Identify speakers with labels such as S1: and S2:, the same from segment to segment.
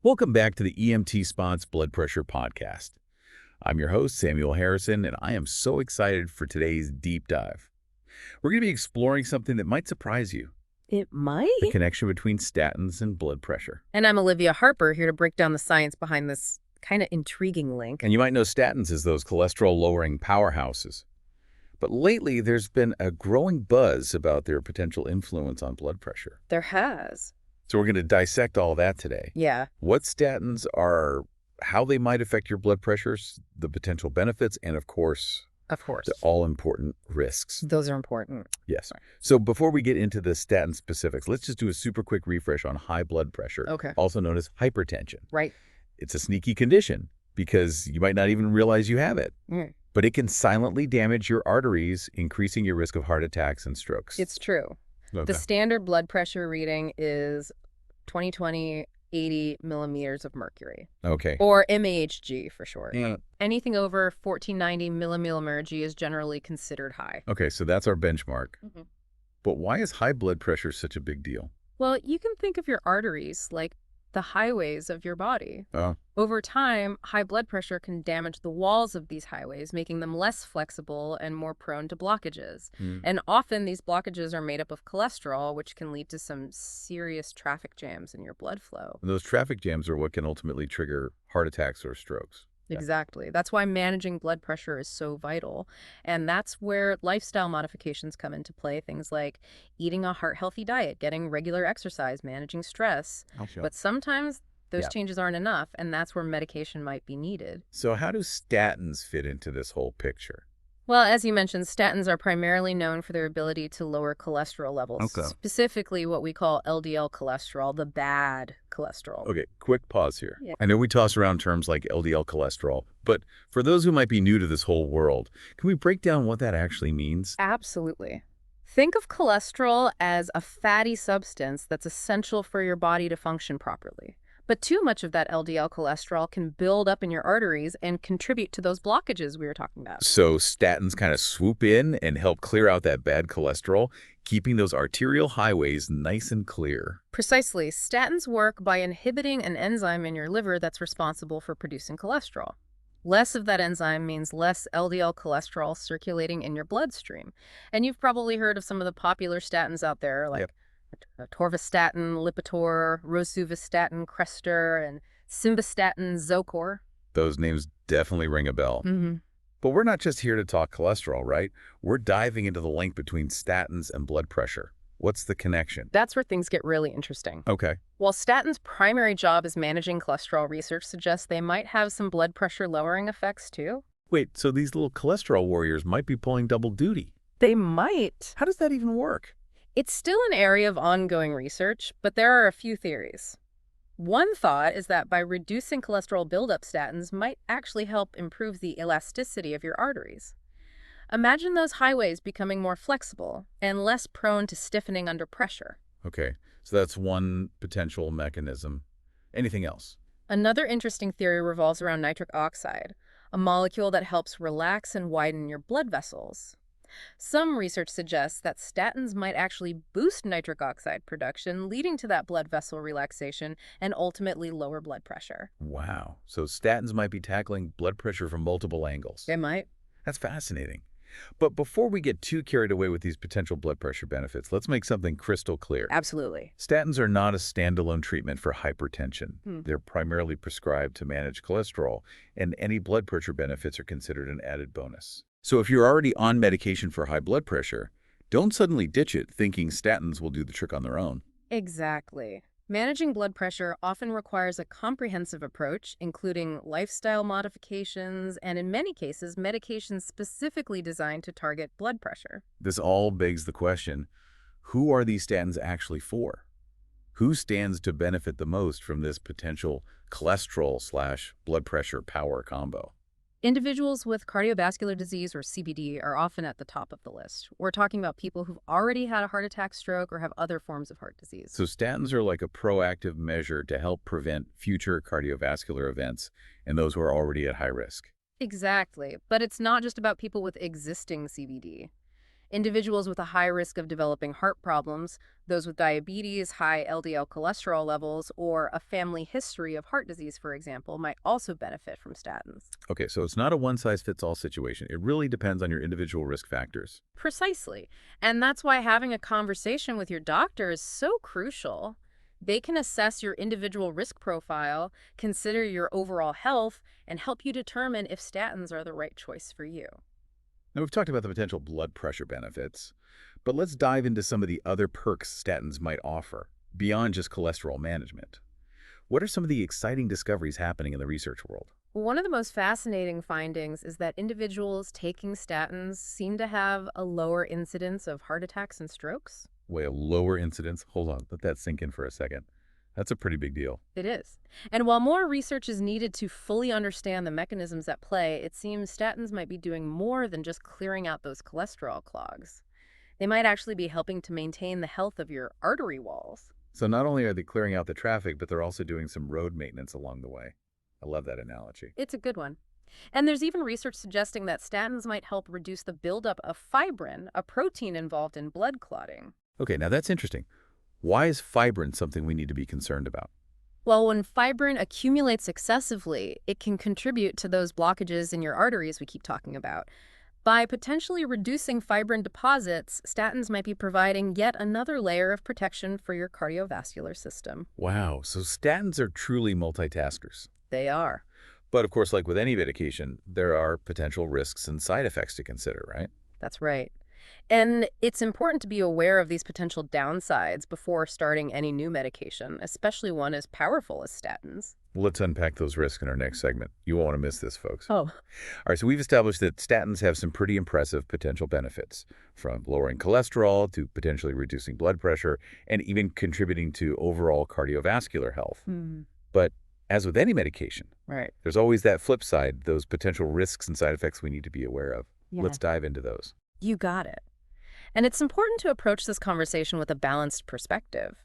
S1: Welcome back to the EMT Spot's Blood Pressure Podcast. I'm your host, Samuel Harrison, and I am so excited for today's deep dive. We're going to be exploring something that might surprise you,
S2: It might.
S1: the connection between statins and blood pressure.
S2: And I'm Olivia Harper, here to break down the science behind this kind of intriguing link.
S1: And you might know statins as those cholesterol-lowering powerhouses. But lately, there's been a growing buzz about their potential influence on blood pressure.
S2: There has.
S1: So we're going to dissect all that today.
S2: Yeah.
S1: What statins are, how they might affect your blood pressures, the potential benefits, and of course,
S2: Of course.
S1: the all-important risks.
S2: Those are important.
S1: Yes. So before we get into the statin specifics, let's just do a super quick refresh on high blood pressure,
S2: Okay.
S1: also known as hypertension.
S2: Right.
S1: It's a sneaky condition because you might not even realize you have it,
S2: Mm.
S1: but it can silently damage your arteries, increasing your risk of heart attacks and strokes.
S2: It's true.
S1: Okay.
S2: The standard blood pressure reading is 20/20 80 millimeters of mercury,
S1: Okay.
S2: or MAHG for short.
S1: Yeah.
S2: Anything over 1490 millimole mercury is generally considered high.
S1: Okay, so that's our benchmark.
S2: Mhm.
S1: But why is high blood pressure such a big deal?
S2: Well, you can think of your arteries like the highways of your body.
S1: Oh,
S2: Over time, high blood pressure can damage the walls of these highways, making them less flexible and more prone to blockages.
S1: Hmm.
S2: And often these blockages are made up of cholesterol, which can lead to some serious traffic jams in your blood flow.
S1: And those traffic jams are what can ultimately trigger heart attacks or strokes. Yeah.
S2: Exactly. That's why managing blood pressure is so vital. And that's where lifestyle modifications come into play. Things like eating a heart-healthy diet, getting regular exercise, managing stress. But sometimes those
S1: Yeah.
S2: changes aren't enough, and that's where medication might be needed.
S1: So how do statins fit into this whole picture?
S2: Well, as you mentioned, statins are primarily known for their ability to lower cholesterol levels,
S1: Okay.
S2: specifically what we call LDL cholesterol, the bad cholesterol.
S1: Okay, quick pause here.
S2: Yeah.
S1: I know we toss around terms like LDL cholesterol, but for those who might be new to this whole world, can we break down what that actually means?
S2: Absolutely. Think of cholesterol as a fatty substance that's essential for your body to function properly. But too much of that LDL cholesterol can build up in your arteries and contribute to those blockages we were talking about.
S1: So statins kind of swoop in and help clear out that bad cholesterol, keeping those arterial highways nice and clear.
S2: Precisely. Statins work by inhibiting an enzyme in your liver that's responsible for producing cholesterol. Less of that enzyme means less LDL cholesterol circulating in your bloodstream. And you've probably heard of some of the popular statins out there, like atorvastatin, Lipitor, rosuvastatin, Crestor, and simvastatin, Zocor.
S1: Those names definitely ring a bell. But we're not just here to talk cholesterol, right? We're diving into the link between statins and blood pressure. What's the connection?
S2: That's where things get really interesting.
S1: Okay.
S2: While statins' primary job is managing cholesterol, research suggests they might have some blood pressure lowering effects too.
S1: Wait, so these little cholesterol warriors might be pulling double duty.
S2: They might.
S1: How does that even work?
S2: It's still an area of ongoing research, but there are a few theories. One thought is that by reducing cholesterol buildup, statins might actually help improve the elasticity of your arteries. Imagine those highways becoming more flexible and less prone to stiffening under pressure.
S1: Okay, so that's one potential mechanism. Anything else?
S2: Another interesting theory revolves around nitric oxide, a molecule that helps relax and widen your blood vessels. Some research suggests that statins might actually boost nitric oxide production, leading to that blood vessel relaxation and ultimately lower blood pressure.
S1: Wow. So statins might be tackling blood pressure from multiple angles.
S2: They might.
S1: That's fascinating. But before we get too carried away with these potential blood pressure benefits, let's make something crystal clear.
S2: Absolutely.
S1: Statins are not a standalone treatment for hypertension.
S2: Hmm.
S1: They're primarily prescribed to manage cholesterol, and any blood pressure benefits are considered an added bonus. So if you're already on medication for high blood pressure, don't suddenly ditch it thinking statins will do the trick on their own.
S2: Exactly. Managing blood pressure often requires a comprehensive approach, including lifestyle modifications and, in many cases, medications specifically designed to target blood pressure.
S1: This all begs the question, who are these statins actually for? Who stands to benefit the most from this potential cholesterol/blood pressure power combo?
S2: Individuals with cardiovascular disease or CVD are often at the top of the list. We're talking about people who've already had a heart attack, stroke, or have other forms of heart disease.
S1: So statins are like a proactive measure to help prevent future cardiovascular events in those who are already at high risk.
S2: Exactly. But it's not just about people with existing CVD. Individuals with a high risk of developing heart problems, those with diabetes, high LDL cholesterol levels, or a family history of heart disease, for example, might also benefit from statins.
S1: Okay, so it's not a one-size-fits-all situation. It really depends on your individual risk factors.
S2: Precisely. And that's why having a conversation with your doctor is so crucial. They can assess your individual risk profile, consider your overall health, and help you determine if statins are the right choice for you.
S1: Now, we've talked about the potential blood pressure benefits, but let's dive into some of the other perks statins might offer, beyond just cholesterol management. What are some of the exciting discoveries happening in the research world?
S2: One of the most fascinating findings is that individuals taking statins seem to have a lower incidence of heart attacks and strokes.
S1: Way a lower incidence? Hold on, let that sink in for a second. That's a pretty big deal.
S2: It is. And while more research is needed to fully understand the mechanisms at play, it seems statins might be doing more than just clearing out those cholesterol clogs. They might actually be helping to maintain the health of your artery walls.
S1: So not only are they clearing out the traffic, but they're also doing some road maintenance along the way. I love that analogy.
S2: It's a good one. And there's even research suggesting that statins might help reduce the buildup of fibrin, a protein involved in blood clotting.
S1: Okay, now that's interesting. Why is fibrin something we need to be concerned about?
S2: Well, when fibrin accumulates excessively, it can contribute to those blockages in your arteries we keep talking about. By potentially reducing fibrin deposits, statins might be providing yet another layer of protection for your cardiovascular system.
S1: Wow, so statins are truly multitaskers.
S2: They are.
S1: But of course, like with any medication, there are potential risks and side effects to consider, right?
S2: That's right. And it's important to be aware of these potential downsides before starting any new medication, especially one as powerful as statins.
S1: Let's unpack those risks in our next segment. You won't want to miss this, folks.
S2: Oh,
S1: All right, so we've established that statins have some pretty impressive potential benefits, from lowering cholesterol to potentially reducing blood pressure and even contributing to overall cardiovascular health. But as with any medication,
S2: right.
S1: there's always that flip side, those potential risks and side effects we need to be aware of.
S2: Yeah.
S1: Let's dive into those.
S2: You got it. And it's important to approach this conversation with a balanced perspective.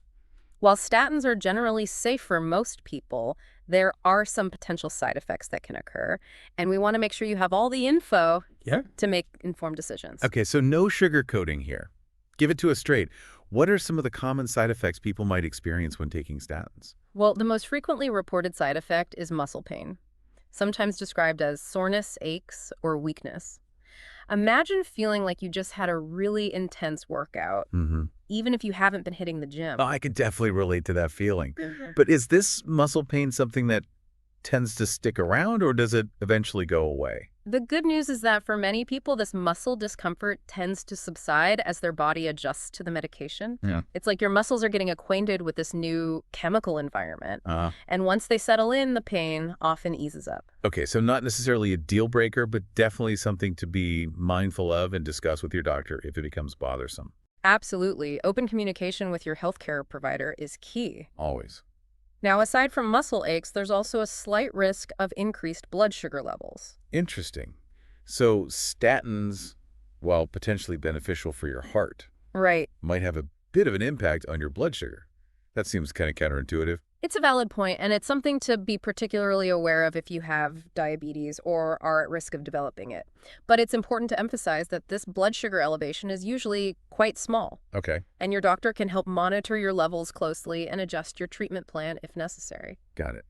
S2: While statins are generally safe for most people, there are some potential side effects that can occur, and we want to make sure you have all the info to make informed decisions.
S1: Okay, so no sugarcoating here. Give it to us straight. What are some of the common side effects people might experience when taking statins?
S2: Well, the most frequently reported side effect is muscle pain, sometimes described as soreness, aches, or weakness. Imagine feeling like you just had a really intense workout, even if you haven't been hitting the gym.
S1: Oh, I could definitely relate to that feeling. But is this muscle pain something that tends to stick around, or does it eventually go away?
S2: The good news is that for many people, this muscle discomfort tends to subside as their body adjusts to the medication.
S1: Yeah.
S2: It's like your muscles are getting acquainted with this new chemical environment. And once they settle in, the pain often eases up.
S1: Okay, so not necessarily a deal breaker, but definitely something to be mindful of and discuss with your doctor if it becomes bothersome.
S2: Absolutely. Open communication with your healthcare provider is key.
S1: Always.
S2: Now, aside from muscle aches, there's also a slight risk of increased blood sugar levels.
S1: Interesting. So statins, while potentially beneficial for your heart,
S2: Right.
S1: might have a bit of an impact on your blood sugar. That seems kind of counterintuitive.
S2: It's a valid point, and it's something to be particularly aware of if you have diabetes or are at risk of developing it. But it's important to emphasize that this blood sugar elevation is usually quite small,
S1: Okay,
S2: and your doctor can help monitor your levels closely and adjust your treatment plan if necessary.
S1: got it.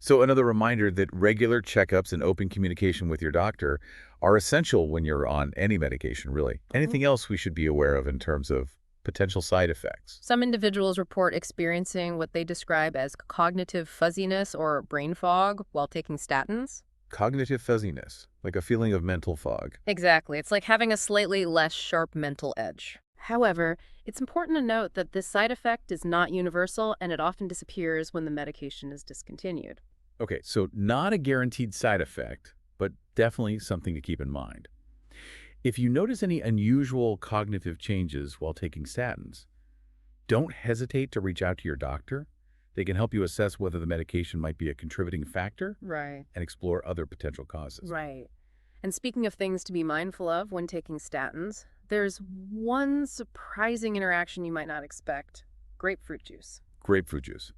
S1: So another reminder that regular checkups and open communication with your doctor are essential when you're on any medication, really. Anything else we should be aware of in terms of potential side effects?
S2: Some individuals report experiencing what they describe as cognitive fuzziness or brain fog while taking statins.
S1: Cognitive fuzziness, like a feeling of mental fog.
S2: Exactly. It's like having a slightly less sharp mental edge. However, it's important to note that this side effect is not universal, and it often disappears when the medication is discontinued.
S1: Okay, so not a guaranteed side effect, but definitely something to keep in mind. If you notice any unusual cognitive changes while taking statins, don't hesitate to reach out to your doctor. They can help you assess whether the medication might be a contributing factor
S2: Right.
S1: and explore other potential causes.
S2: Right. And speaking of things to be mindful of when taking statins, there's one surprising interaction you might not expect: grapefruit juice.
S1: Grapefruit juice.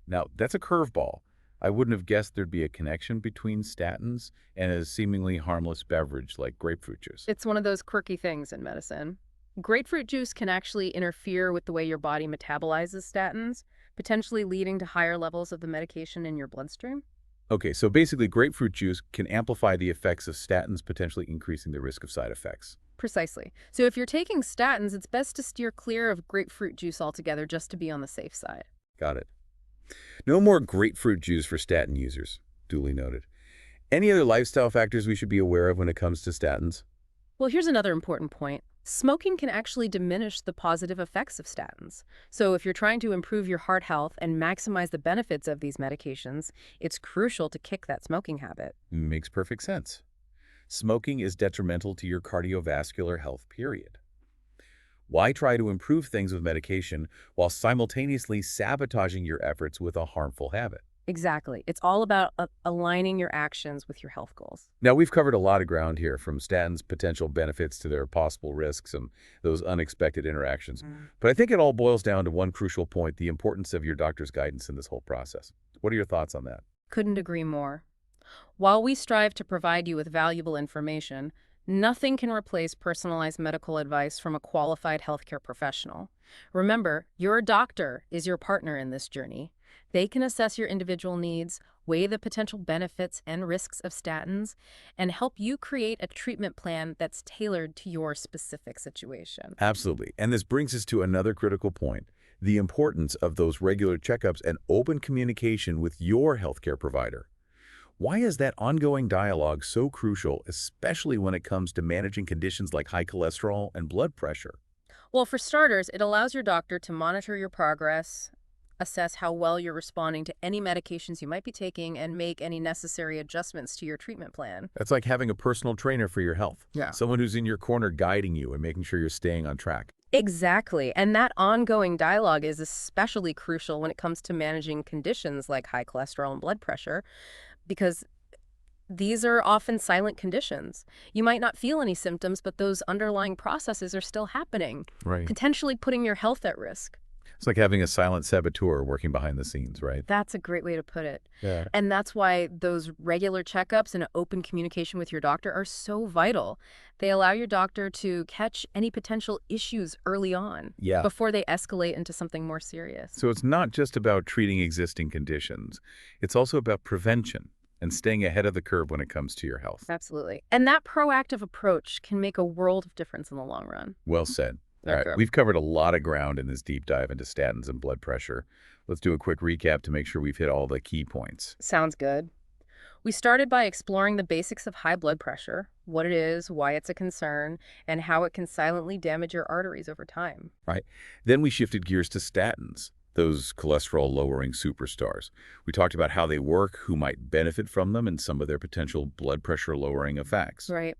S1: Now, that's a curveball, I wouldn't have guessed there'd be a connection between statins and a seemingly harmless beverage like grapefruit juice.
S2: It's one of those quirky things in medicine. Grapefruit juice can actually interfere with the way your body metabolizes statins, potentially leading to higher levels of the medication in your bloodstream.
S1: Okay, so basically grapefruit juice can amplify the effects of statins, potentially increasing the risk of side effects.
S2: Precisely. So if you're taking statins, it's best to steer clear of grapefruit juice altogether just to be on the safe side.
S1: Got it. No more grapefruit juice for statin users. Duly noted. Any other lifestyle factors we should be aware of when it comes to statins?
S2: Well, here's another important point. Smoking can actually diminish the positive effects of statins. So if you're trying to improve your heart health and maximize the benefits of these medications, it's crucial to kick that smoking habit.
S1: Makes perfect sense. Smoking is detrimental to your cardiovascular health, period. Why try to improve things with medication while simultaneously sabotaging your efforts with a harmful habit?
S2: Exactly. It's all about aligning your actions with your health goals.
S1: Now, we've covered a lot of ground here, from statins' potential benefits to their possible risks and those unexpected interactions. But I think it all boils down to one crucial point: the importance of your doctor's guidance in this whole process. What are your thoughts on that?
S2: Couldn't agree more. While we strive to provide you with valuable information, nothing can replace personalized medical advice from a qualified healthcare professional. Remember, your doctor is your partner in this journey. They can assess your individual needs, weigh the potential benefits and risks of statins, and help you create a treatment plan that's tailored to your specific situation.
S1: Absolutely. And this brings us to another critical point: the importance of those regular checkups and open communication with your healthcare provider. Why is that ongoing dialogue so crucial, especially when it comes to managing conditions like high cholesterol and blood pressure?
S2: Well, for starters, it allows your doctor to monitor your progress, assess how well you're responding to any medications you might be taking, and make any necessary adjustments to your treatment plan.
S1: That's like having a personal trainer for your health.
S2: Yeah.
S1: Someone who's in your corner guiding you and making sure you're staying on track.
S2: Exactly. And that ongoing dialogue is especially crucial when it comes to managing conditions like high cholesterol and blood pressure, because these are often silent conditions. You might not feel any symptoms, but those underlying processes are still happening,
S1: Right.
S2: potentially putting your health at risk.
S1: It's like having a silent saboteur working behind the scenes, right?
S2: That's a great way to put it.
S1: Yeah.
S2: And that's why those regular checkups and open communication with your doctor are so vital. They allow your doctor to catch any potential issues early on
S1: Yeah.
S2: before they escalate into something more serious.
S1: So it's not just about treating existing conditions. It's also about prevention and staying ahead of the curve when it comes to your health.
S2: Absolutely. And that proactive approach can make a world of difference in the long run.
S1: Well said. All right,
S2: Okay.
S1: we've covered a lot of ground in this deep dive into statins and blood pressure. Let's do a quick recap to make sure we've hit all the key points.
S2: Sounds good. We started by exploring the basics of high blood pressure, what it is, why it's a concern, and how it can silently damage your arteries over time.
S1: Right. Then we shifted gears to statins, those cholesterol-lowering superstars. We talked about how they work, who might benefit from them, and some of their potential blood pressure-lowering effects.
S2: Right.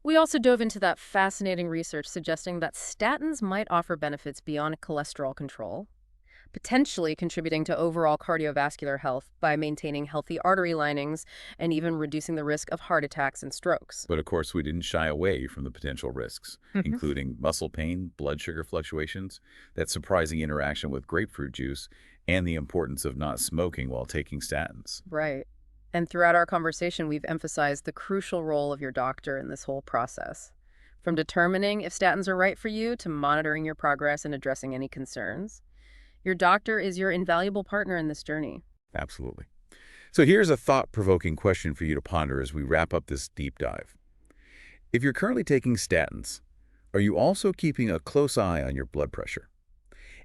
S2: We also dove into that fascinating research suggesting that statins might offer benefits beyond cholesterol control, potentially contributing to overall cardiovascular health by maintaining healthy artery linings and even reducing the risk of heart attacks and strokes.
S1: But of course, we didn't shy away from the potential risks, including muscle pain, blood sugar fluctuations, that surprising interaction with grapefruit juice, and the importance of not smoking while taking statins.
S2: Right. And throughout our conversation, we've emphasized the crucial role of your doctor in this whole process. From determining if statins are right for you to monitoring your progress and addressing any concerns. Your doctor is your invaluable partner in this journey.
S1: Absolutely. So here's a thought-provoking question for you to ponder as we wrap up this deep dive. If you're currently taking statins, are you also keeping a close eye on your blood pressure?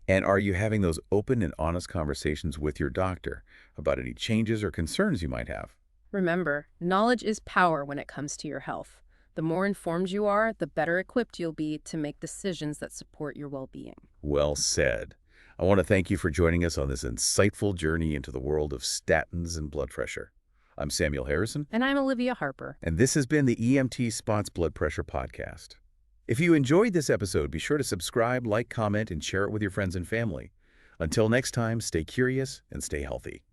S1: And are you having those open and honest conversations with your doctor about any changes or concerns you might have?
S2: Remember, knowledge is power when it comes to your health. The more informed you are, the better equipped you'll be to make decisions that support your well-being.
S1: Well said. I want to thank you for joining us on this insightful journey into the world of statins and blood pressure. I'm Samuel Harrison,
S2: And I'm Olivia Harper.
S1: and this has been the EMT-SPOT's Blood Pressure Podcast. If you enjoyed this episode, be sure to subscribe, like, comment, and share it with your friends and family. Until next time, stay curious and stay healthy.